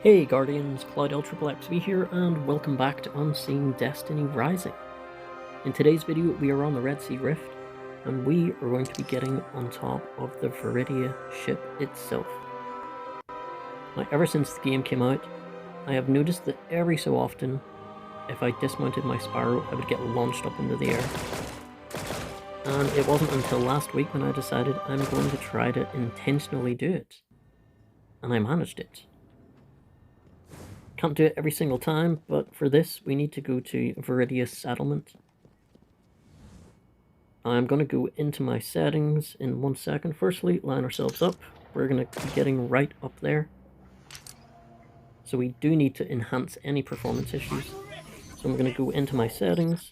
Hey Guardians, CloudLXXXV here, and welcome back to Unseen Destiny Rising. In today's video, we are on the Red Sea Rift, and we are going to be getting on top of the VERIDIA ship itself. Now, ever since the game came out, I have noticed that every so often, if I dismounted my Sparrow, I would get launched up into the air. And it wasn't until last week when I decided I'm going to try to intentionally do it. And I managed it. Can't do it every single time, but for this we need to go to VERIDIA Settlement. I'm going to go into my settings in 1 second. Firstly, line ourselves up. We're going to be getting right up there. So we do need to enhance any performance issues. So I'm going to go into my settings.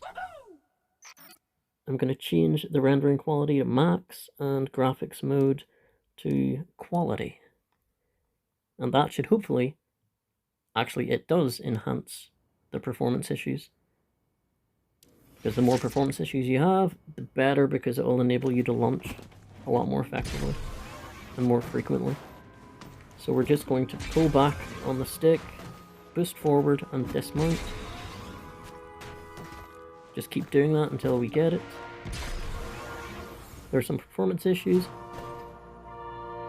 I'm going to change the rendering quality to max and graphics mode to quality. And that should hopefully, actually it does enhance the performance issues. Because the more performance issues you have, the better, because it will enable you to launch a lot more effectively and more frequently. So we're just going to pull back on the stick, boost forward and dismount. Just keep doing that until we get it. There's some performance issues.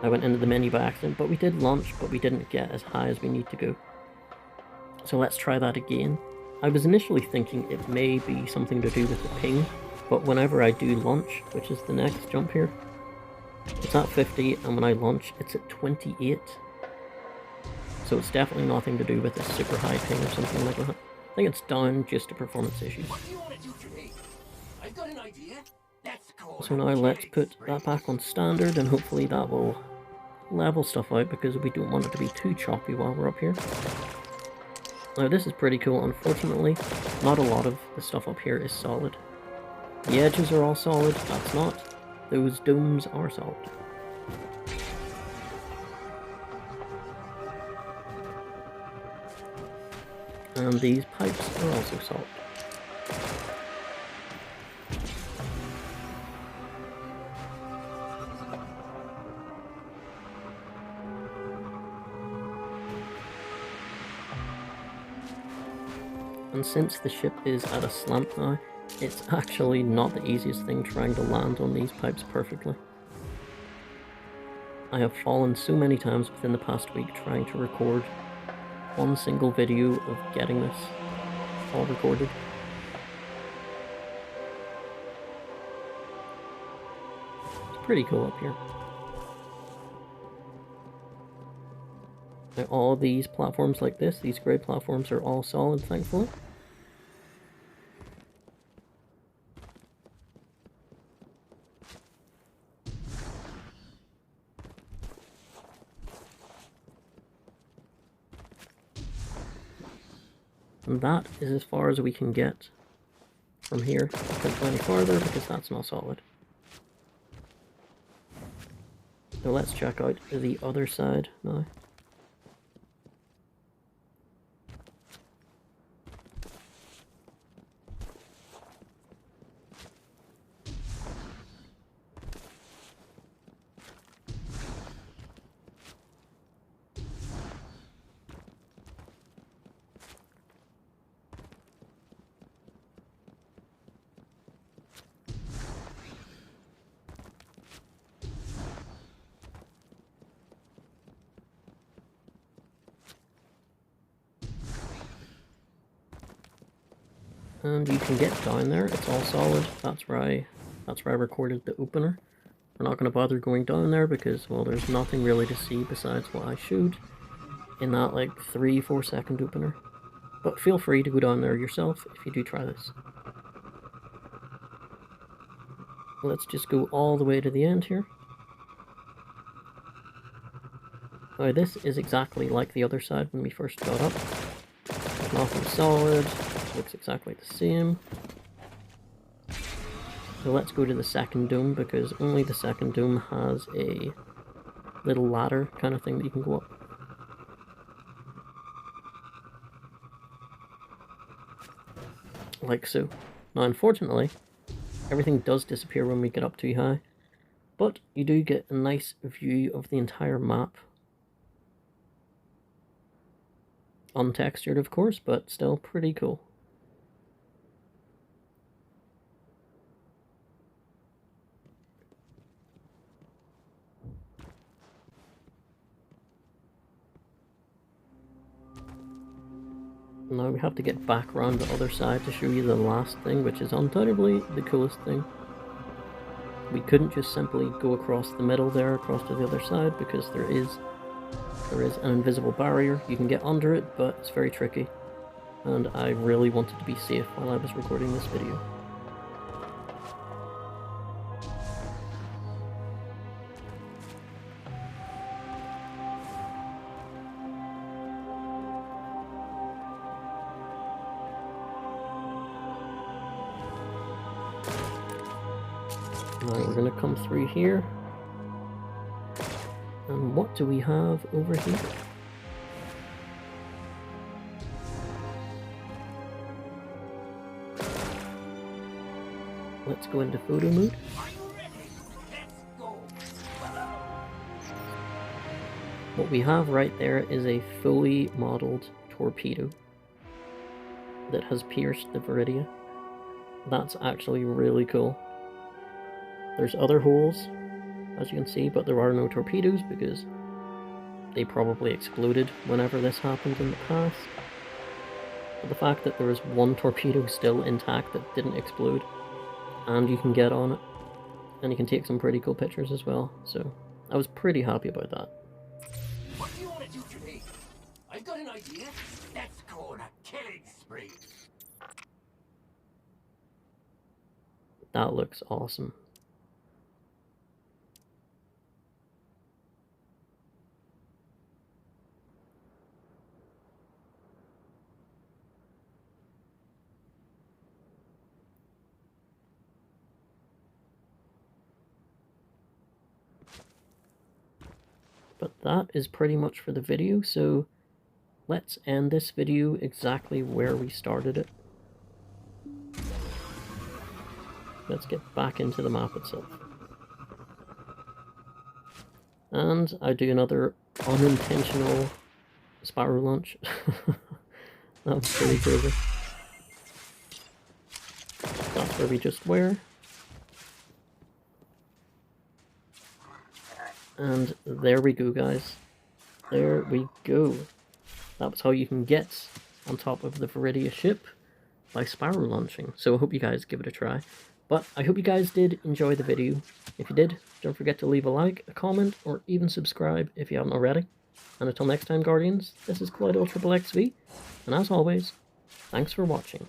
I went into the menu by accident, but we did launch, but we didn't get as high as we need to go. So let's try that again. I was initially thinking it may be something to do with the ping, but whenever I do launch, which is the next jump here, it's at 50, and when I launch, it's at 28. So it's definitely nothing to do with a super high ping or something like that. I think it's down just to performance issues. What do you want to do today? I've got an idea. So now let's put that back on standard, and hopefully that will level stuff out, because we don't want it to be too choppy while we're up here. Now this is pretty cool. Unfortunately, not a lot of the stuff up here is solid. The edges are all solid, that's not. Those domes are solid. And these pipes are also solid. And since the ship is at a slant now, it's actually not the easiest thing trying to land on these pipes perfectly. I have fallen so many times within the past week trying to record one single video of getting this all recorded. It's pretty cool up here. Now all these platforms like this, these grey platforms, are all solid, thankfully. And that is as far as we can get from here. I can't go any farther because that's not solid. So let's check out the other side now. And you can get down there, it's all solid. That's where I recorded the opener. We're not going to bother going down there because, well, there's nothing really to see besides what I showed in that like 3-4 second opener. But feel free to go down there yourself if you do try this. Let's just go all the way to the end here. Now this is exactly like the other side when we first got up. There's nothing solid. Looks exactly the same. So let's go to the second dome, because only the second dome has a little ladder kind of thing that you can go up. Like so. Now unfortunately, everything does disappear when we get up too high, but you do get a nice view of the entire map. untextured, of course, but still pretty cool. Now we have to get back around the other side to show you the last thing, which is undoubtedly the coolest thing. We couldn't just simply go across the middle there, across to the other side, because there is an invisible barrier. You can get under it, but it's very tricky. And I really wanted to be safe while I was recording this video. Now we're going to come through here. And what do we have over here? Let's go into photo mode. What we have right there is a fully modeled torpedo that has pierced the VERIDIA. That's actually really cool. There's other holes, as you can see, but there are no torpedoes because they probably exploded whenever this happened in the past. But the fact that there is one torpedo still intact that didn't explode, and you can get on it, and you can take some pretty cool pictures as well, so I was pretty happy about that. What do you want to do today? I've got an idea. Let's go on a killing spree. That looks awesome. But that is pretty much for the video, so let's end this video exactly where we started it. Let's get back into the map itself. And I do another unintentional Sparrow launch. That was pretty crazy. That's where we just were. And there we go, guys. There we go. That was how you can get on top of the VERIDIA Ship by Sparrow Launching. So I hope you guys give it a try. But I hope you guys did enjoy the video. If you did, don't forget to leave a like, a comment, or even subscribe if you haven't already. And until next time, Guardians, this is CloudLXXXV, and as always, thanks for watching.